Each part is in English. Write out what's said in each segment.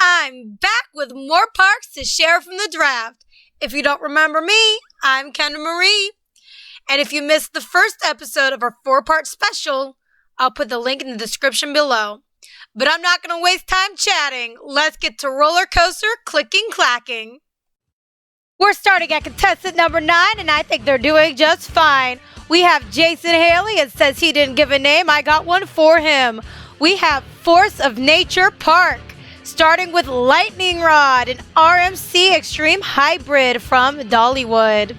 I'm back with more parks to share from the draft. If you don't remember me, I'm Kendra Marie. And if you missed the first episode of our 4-part special, I'll put the link in the description below. But I'm not going to waste time chatting. Let's get to roller coaster clicking clacking. We're starting at contestant number 9, and I think they're doing just fine. We have Jason Haley. It says he didn't give a name. I got one for him. We have Force of Nature Park, starting with Lightning Rod, an RMC Extreme Hybrid from Dollywood.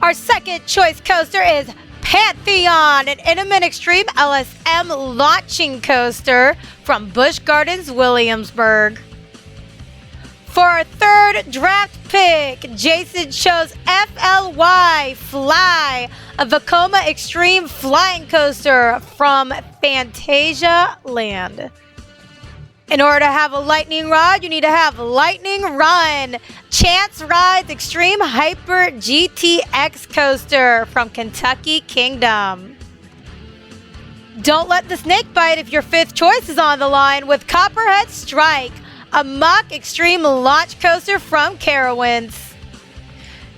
Our second choice coaster is Pantheon, an Intamin Extreme LSM launching coaster from Busch Gardens, Williamsburg. For our third draft pick, Jason chose FLY Fly, a Vekoma Extreme flying coaster from Fantasia Land. In order to have a lightning rod, you need to have Lightning Run, Chance Rides Extreme Hyper GTX coaster from Kentucky Kingdom. Don't let the snake bite if your fifth choice is on the line with Copperhead Strike, a Mock Extreme launch coaster from Carowinds.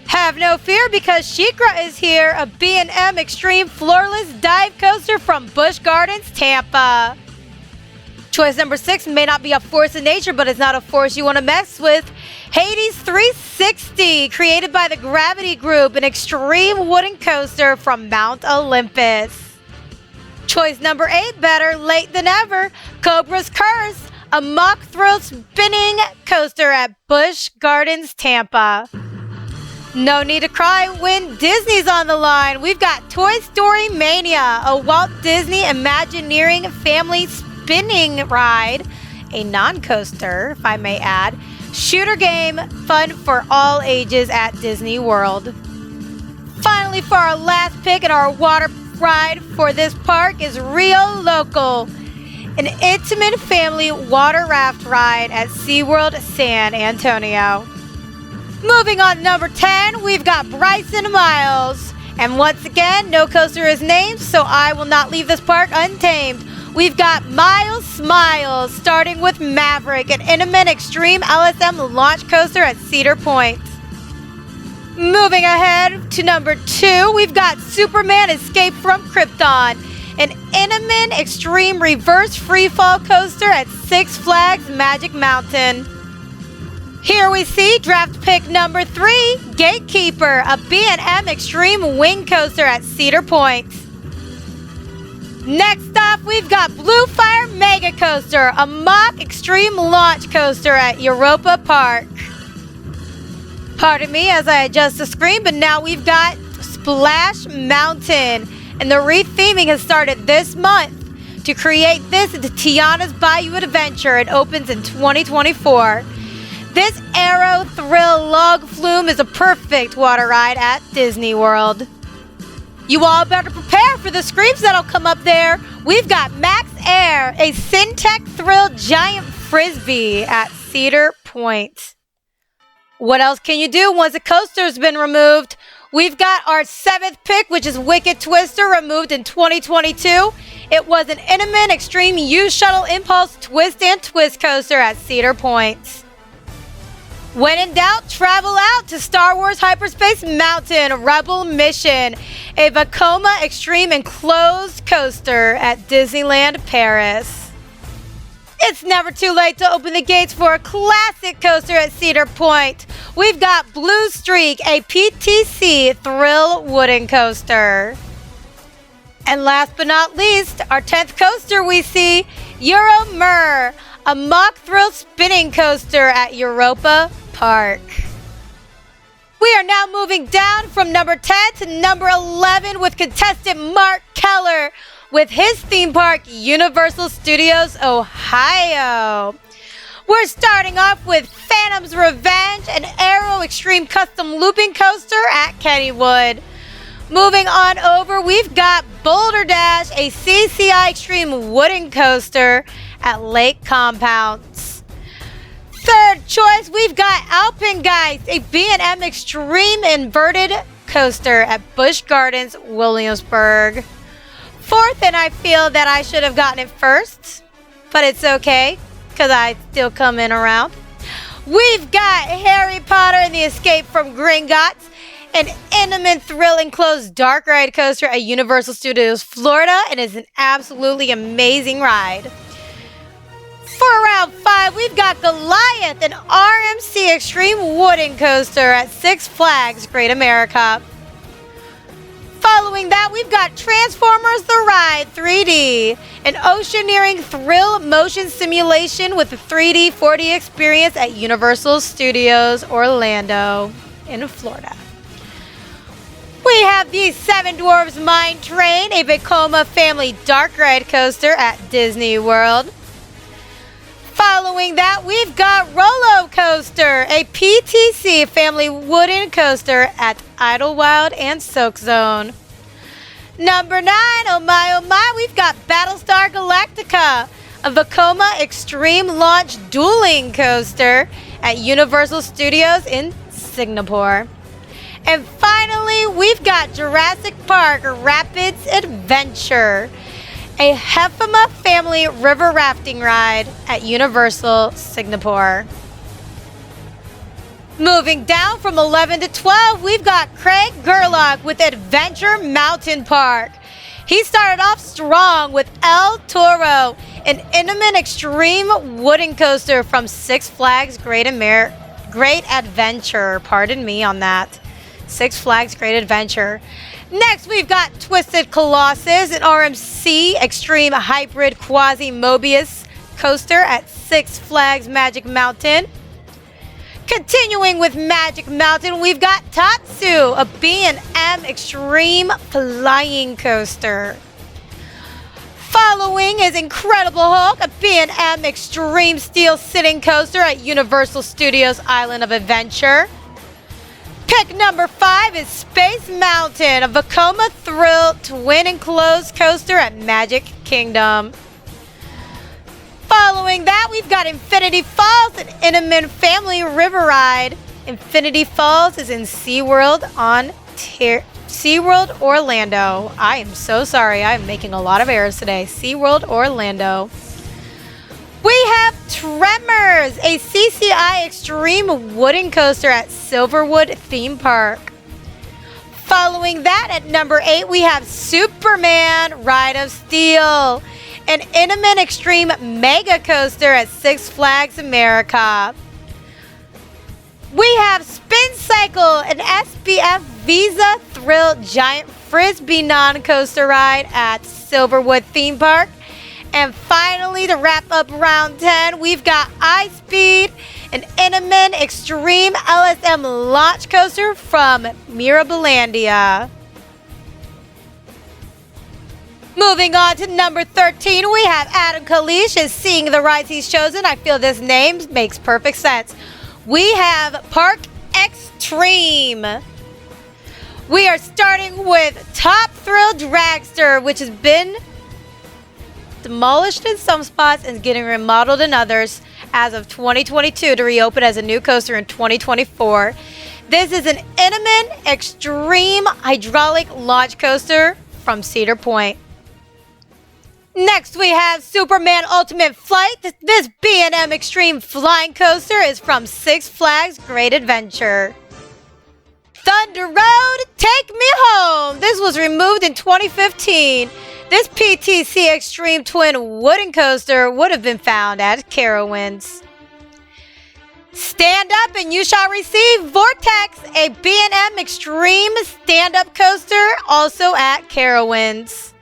Have no fear because SheiKra is here, a B&M Extreme floorless dive coaster from Busch Gardens, Tampa. Choice number 6 may not be a force of nature, but it's not a force you want to mess with. Hades 360, created by the Gravity Group, an extreme wooden coaster from Mount Olympus. Choice number 8, better late than ever. Cobra's Curse, a mock thrill spinning coaster at Busch Gardens, Tampa. No need to cry when Disney's on the line. We've got Toy Story Mania, a Walt Disney Imagineering family spinning ride, a non-coaster, if I may add, shooter game, fun for all ages at Disney World. Finally, for our last pick and our water ride for this park is Rio Local, an Intamin family water raft ride at SeaWorld San Antonio. Moving on to number 10, we've got Bryson Miles. And once again, no coaster is named, so I will not leave this park untamed. We've got Miles Smiles, starting with Maverick, an Intamin Extreme LSM launch coaster at Cedar Point. Moving ahead to number 2, we've got Superman Escape from Krypton, an Intamin Extreme reverse freefall coaster at Six Flags Magic Mountain. Here we see draft pick number 3, Gatekeeper, a B&M Extreme wing coaster at Cedar Point. Next up, we've got Blue Fire Mega Coaster, a mock extreme launch coaster at Europa Park. Pardon me as I adjust the screen, but now we've got Splash Mountain, and the retheming has started this month to create this into Tiana's Bayou Adventure. It opens in 2024. This Aero Thrill Log Flume is a perfect water ride at Disney World. You all better prepare for the screams that'll come up there. We've got Max Air, a Syntec Thrill Giant Frisbee at Cedar Point. What else can you do once a coaster's been removed? We've got our 7th pick, which is Wicked Twister, removed in 2022. It was an Intamin Extreme U-Shuttle Impulse Twist and Twist coaster at Cedar Point. When in doubt, travel out to Star Wars Hyperspace Mountain Rebel Mission, a Vekoma Extreme enclosed coaster at Disneyland Paris. It's never too late to open the gates for a classic coaster at Cedar Point. We've got Blue Streak, a PTC thrill wooden coaster. And last but not least, our 10th coaster we see, Euromur, a mock thrill spinning coaster at Europa Park. We are now moving down from number 10 to number 11 with contestant Mark Keller with his theme park, Universal Studios Ohio. We're starting off with Phantom's Revenge, an Aero Extreme custom looping coaster at Kennywood. Moving on over, we've got Boulder Dash, a CCI Extreme wooden coaster at Lake Compounds. Third choice, we've got Alpengeist, a B&M Extreme inverted coaster at Busch Gardens, Williamsburg. Fourth, and I feel that I should have gotten it first, but it's okay, because I still come in around. We've got Harry Potter and the Escape from Gringotts, an intimate thrill enclosed dark ride coaster at Universal Studios Florida, and is an absolutely amazing ride. For round 5, we've got Goliath, an RMC Extreme wooden coaster at Six Flags Great America. Following that, we've got Transformers The Ride 3D, an oceaneering thrill motion simulation with a 3D 4D experience at Universal Studios Orlando in Florida. We have the Seven Dwarfs Mine Train, a Vekoma family dark ride coaster at Disney World. Following that, we've got Rolo Coaster, a PTC family wooden coaster at Idlewild and Soak Zone. Number 9, oh my, we've got Battlestar Galactica, a Vekoma Extreme Launch dueling coaster at Universal Studios in Singapore. And finally, we've got Jurassic Park Rapids Adventure, a Hefema family river rafting ride at Universal Singapore. Moving down from 11 to 12, we've got Craig Gerlock with Adventure Mountain Park. He started off strong with El Toro, an intimate extreme wooden coaster from Six Flags Great Adventure. Pardon me on that. Six Flags Great Adventure. Next, we've got Twisted Colossus, an RMC Extreme Hybrid Quasi-Mobius coaster at Six Flags Magic Mountain. Continuing with Magic Mountain, we've got Tatsu, a B&M Extreme Flying Coaster. Following is Incredible Hulk, a B&M Extreme Steel Sitting Coaster at Universal Studios Island of Adventure. Pick number 5 is Space Mountain, a Vekoma Thrill Twin Enclosed Coaster at Magic Kingdom. Following that, we've got Infinity Falls, an intimate family river ride. Infinity Falls is in SeaWorld SeaWorld Orlando. I am so sorry. I'm making a lot of errors today. SeaWorld Orlando. We have Tremors, a CCI Extreme wooden coaster at Silverwood Theme Park. Following that, at number 8, we have Superman Ride of Steel, an intimate extreme mega coaster at Six Flags America. We have Spin Cycle, an SBF Visa Thrill Giant Frisbee non-coaster ride at Silverwood Theme Park. And finally, to wrap up round 10, we've got iSpeed, an intimate extreme LSM launch coaster from Mirabilandia. Moving on to number 13, we have Adam Kalish is Seeing the Rides He's Chosen. I feel this name makes perfect sense. We have Park Xtreme. We are starting with Top Thrill Dragster, which has been demolished in some spots and getting remodeled in others as of 2022 to reopen as a new coaster in 2024. This is an intimate extreme hydraulic launch coaster from Cedar Point. Next, we have Superman Ultimate Flight. This B&M Extreme Flying Coaster is from Six Flags Great Adventure. Thunder Road, Take Me Home. This was removed in 2015. This PTC Extreme Twin wooden coaster would have been found at Carowinds. Stand Up and You Shall Receive Vortex, a B&M Extreme stand-up coaster, also at Carowinds.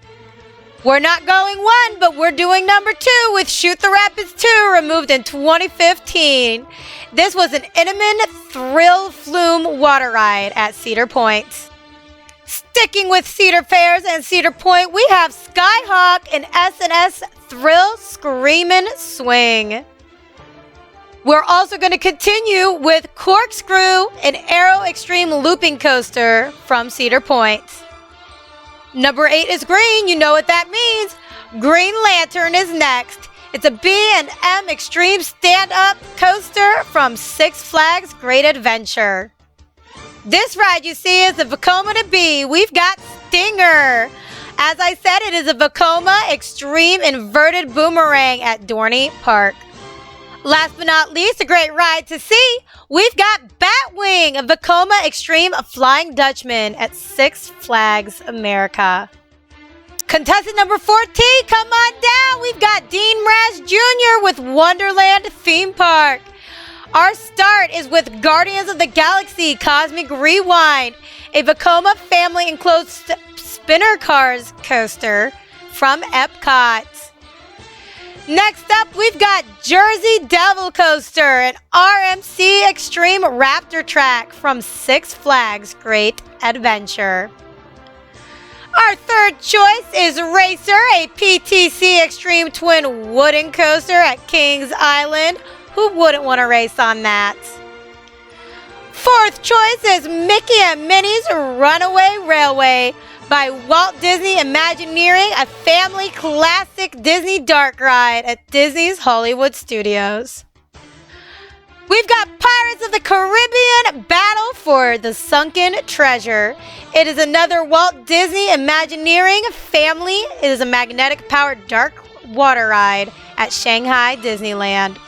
We're not going 1, but we're doing number 2 with Shoot the Rapids 2, removed in 2015. This was an intimate thrill flume water ride at Cedar Point. Sticking with Cedar Fairs and Cedar Point, we have Skyhawk and S&S Thrill Screamin' Swing. We're also going to continue with Corkscrew, an Aero Extreme looping coaster from Cedar Point. Number 8 is green. You know what that means. Green Lantern is next. It's a B&M Extreme stand-up coaster from Six Flags Great Adventure. This ride you see is the Vekoma to be. We've got Stinger. As I said, it is a Vekoma Extreme inverted boomerang at Dorney Park. Last but not least, a great ride to see. We've got Batwing, a Vekoma Extreme Flying Dutchman at Six Flags America. Contestant number 14, come on down. We've got Dean Mraz Jr. with Wonderland Theme Park. Our start is with Guardians of the Galaxy Cosmic Rewind, a Vekoma family enclosed spinner cars coaster from Epcot. Next up, we've got Jersey Devil Coaster, an RMC Extreme Raptor Track from Six Flags Great Adventure. Our third choice is Racer, a PTC Extreme Twin Wooden Coaster at Kings Island. Who wouldn't want to race on that? Fourth choice is Mickey and Minnie's Runaway Railway by Walt Disney Imagineering, a family classic Disney dark ride at Disney's Hollywood Studios. We've got Pirates of the Caribbean Battle for the Sunken Treasure. It is another Walt Disney Imagineering family. It is a magnetic powered dark water ride at Shanghai Disneyland.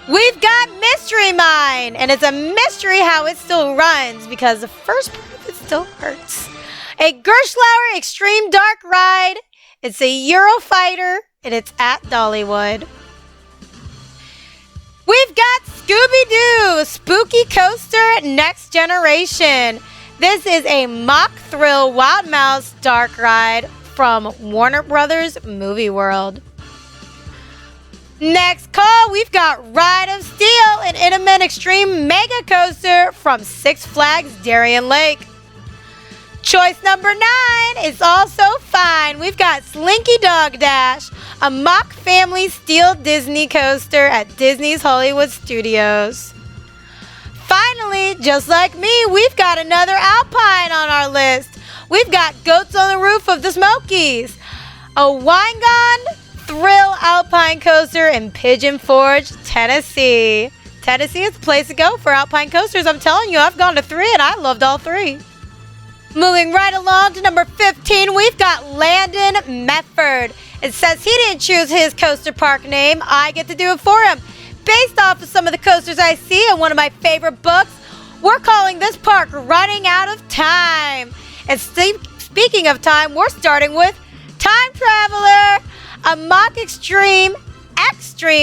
We've got Mystery Mine, and it's a mystery how it still runs because the first part of it still hurts. A Gerstlauer Extreme Dark Ride. It's a Eurofighter, and it's at Dollywood. We've got Scooby-Doo Spooky Coaster Next Generation. This is a Mock Thrill Wild Mouse Dark Ride from Warner Brothers Movie World. Next call, we've got Ride of Steel, an Intamin Extreme Mega Coaster from Six Flags Darien Lake. Choice number 9 is also fine. We've got Slinky Dog Dash, a Mock Family Steel Disney Coaster at Disney's Hollywood Studios. Finally, just like me, we've got another Alpine on our list. We've got Goats on the Roof of the Smokies, a Wingon Thrill Alpine Coaster in Pigeon Forge, Tennessee. Tennessee is the place to go for Alpine coasters. I'm telling you, I've gone to 3 and I loved all 3. Moving right along to number 15, we've got Landon Medford. It says he didn't choose his coaster park name. I get to do it for him. Based off of some of the coasters I see in one of my favorite books, we're calling this park Running Out of Time. And speaking of time, we're starting with Time Traveler, a Mock Extreme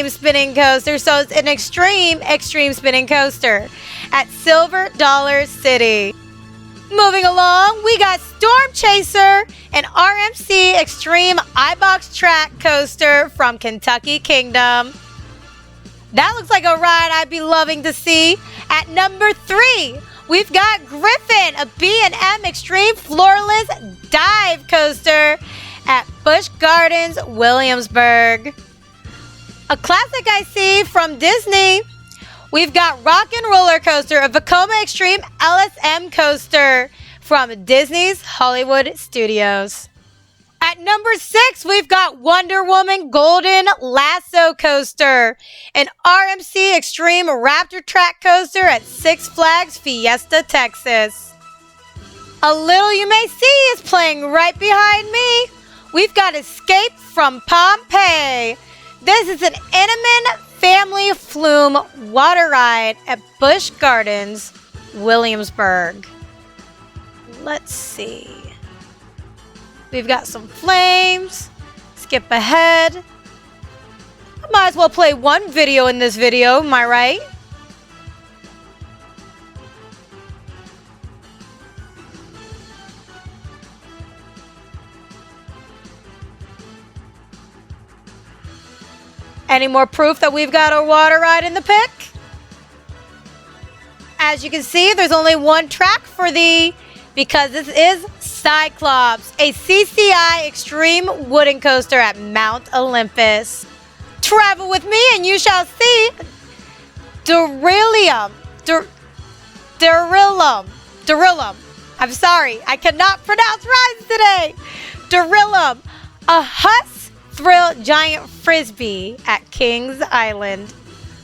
spinning coaster. So it's an extreme spinning coaster at Silver Dollar City. Moving along, we got Storm Chaser, an RMC Extreme iBox Track coaster from Kentucky Kingdom. That looks like a ride I'd be loving to see. At number 3, we've got Griffin, a B&M Extreme Floorless Dive Coaster at Busch Gardens, Williamsburg. A classic I see from Disney. We've got Rock and Roller Coaster, a Vekoma Extreme LSM Coaster from Disney's Hollywood Studios. At number 6, we've got Wonder Woman Golden Lasso Coaster, an RMC Extreme Raptor Track Coaster at Six Flags Fiesta, Texas. A Little You May See is playing right behind me. We've got Escape from Pompeii. This is an Intamin Family Flume water ride at Busch Gardens, Williamsburg. Let's see. We've got some flames. Skip ahead. I might as well play one video in this video, am I right? Any more proof that we've got a water ride in the pick? As you can see, there's only one track for because this is Cyclops, a CCI Extreme Wooden Coaster at Mount Olympus. Travel with me and you shall see Deryllium. I'm sorry, I cannot pronounce rides today. Deryllium, a Huss Thrill Giant Frisbee at Kings Island.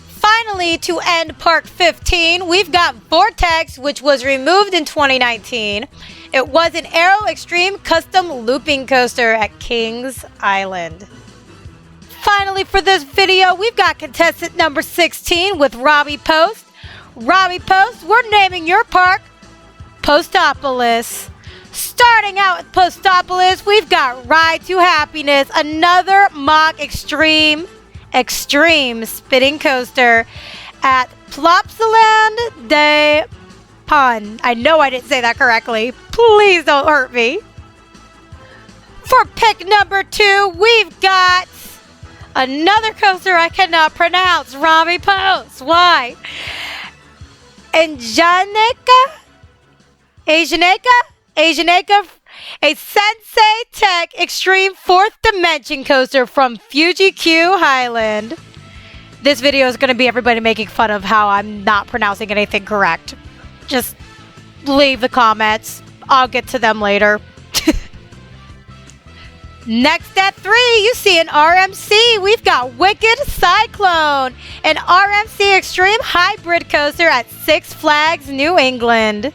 Finally, to end Park 15, we've got Vortex, which was removed in 2019. It was an Aero Extreme Custom Looping Coaster at Kings Island. finally, for this video, we've got contestant number 16 with Robbie Post. Robbie Post, we're naming your park Postopolis. Starting out with Postopolis, we've got Ride to Happiness, another Park Xtreme spinning coaster at Plopsaland de Pan. I know I didn't say that correctly. Please don't hurt me. For pick number 2, we've got another coaster I cannot pronounce. Robbie Post. Why? Asianeka, a Sensei Tech Extreme 4th Dimension coaster from Fuji Q Highland. This video is going to be everybody making fun of how I'm not pronouncing anything correct. Just leave the comments. I'll get to them later. Next at 3, you see an RMC. We've got Wicked Cyclone, an RMC Extreme hybrid coaster at Six Flags New England.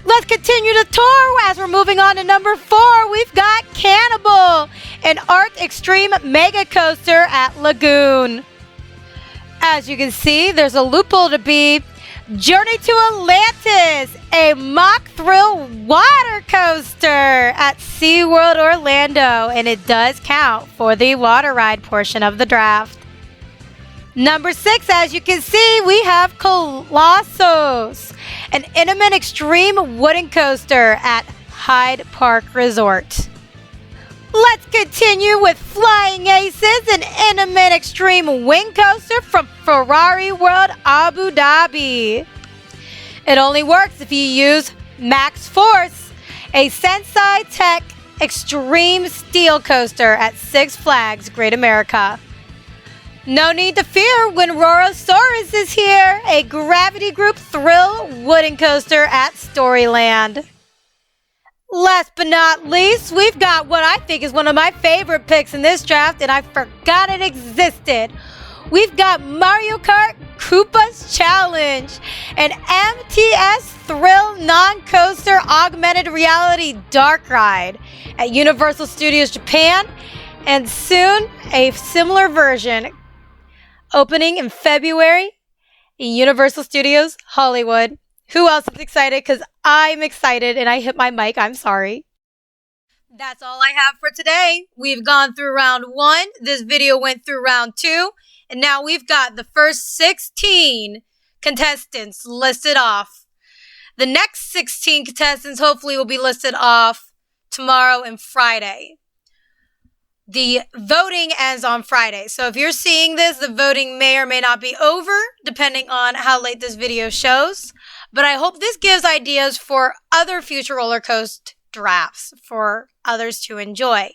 Let's continue the tour as we're moving on to number 4. We've got Cannibal, an Art Extreme mega coaster at Lagoon. As you can see, there's a loophole to be. Journey to Atlantis, a mock thrill water coaster at SeaWorld Orlando, and it does count for the water ride portion of the draft. Number 6, as you can see, we have Colossus, an Intamin Extreme wooden coaster at Hyde Park Resort. Let's continue with Flying Aces, an Intamin Extreme wing coaster from Ferrari World Abu Dhabi. It only works if you use Max Force, a Sensei Tech Extreme steel coaster at Six Flags Great America. No need to fear when Rorosaurus is here, a Gravity Group thrill wooden coaster at Storyland. Last but not least, we've got what I think is one of my favorite picks in this draft, and I forgot it existed. We've got Mario Kart Koopa's Challenge, an MTS thrill non-coaster augmented reality dark ride at Universal Studios Japan, and soon a similar version opening in February in Universal Studios Hollywood. Who else is excited? Because I'm excited and I hit my mic. I'm sorry. That's all I have for today. We've gone through round 1. This video went through round 2. And now we've got the first 16 contestants listed off. The next 16 contestants hopefully will be listed off tomorrow and Friday. The voting ends on Friday. So if you're seeing this, the voting may or may not be over, depending on how late this video shows. But I hope this gives ideas for other future roller coaster drafts for others to enjoy.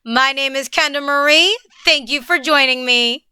My name is Kendra Marie. Thank you for joining me.